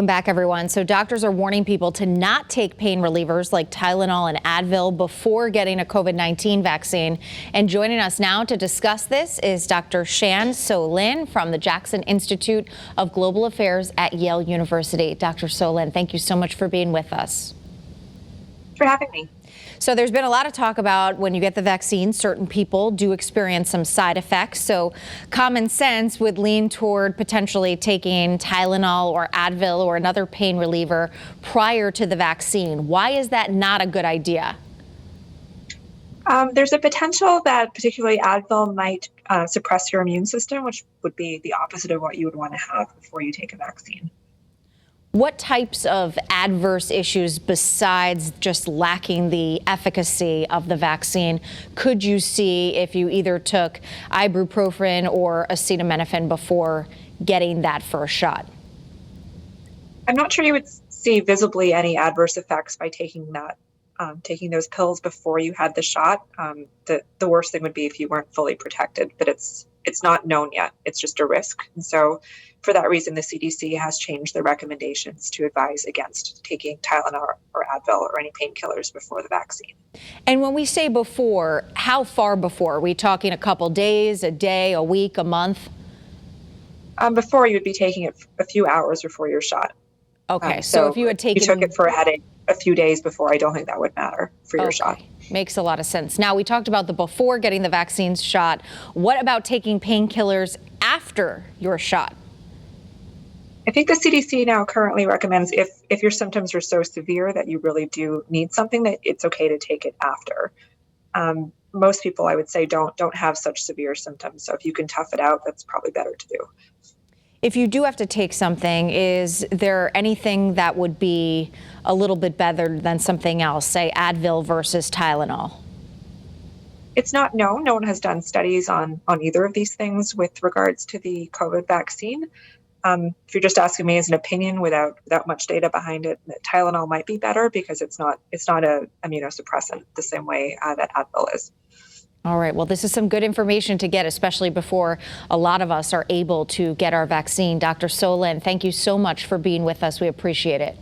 Welcome back, everyone. So doctors are warning people to not take pain relievers like Tylenol and Advil before getting a COVID-19 vaccine. And joining us now to discuss this is Dr. Shan Soe-Lin from the Jackson Institute of Global Affairs at Yale University. Dr. Soe-Lin, thank you so much for being with us. Thanks for having me. So there's been a lot of talk about when you get the vaccine, certain people do experience some side effects. So common sense would lean toward potentially taking Tylenol or Advil or another pain reliever prior to the vaccine. Why is that not a good idea? There's a potential that particularly Advil might suppress your immune system, which would be the opposite of what you would want to have before you take a vaccine. What types of adverse issues besides just lacking the efficacy of the vaccine could you see if you either took ibuprofen or acetaminophen before getting that first shot? I'm not sure you would see visibly any adverse effects by taking that, taking those pills before you had the shot. The worst thing would be if you weren't fully protected, but it's not known yet. It's just a risk. And so for that reason, the CDC has changed their recommendations to advise against taking Tylenol or Advil or any painkillers before the vaccine. And when we say before, how far before? Are we talking a couple days, a day, a week, a month? Before, you would be taking it a few hours before your shot. Okay, so if you had taken... you took it for a headache a few days before, I don't think that would matter for your shot. Makes a lot of sense. Now, we talked about the before getting the vaccine shot. What about taking painkillers after your shot? I think the CDC now currently recommends if your symptoms are so severe that you really do need something, that it's okay to take it after. Most people, I would say, don't have such severe symptoms. So if you can tough it out, that's probably better to do. If you do have to take something, is there anything that would be a little bit better than something else, say Advil versus Tylenol? It's not known. No one has done studies on either of these things with regards to the COVID vaccine. If you're just asking me as an opinion without much data behind it, that Tylenol might be better because it's not a immunosuppressant the same way that Advil is. All right. Well, this is some good information to get, especially before a lot of us are able to get our vaccine. Dr. Soe-Lin, thank you so much for being with us. We appreciate it.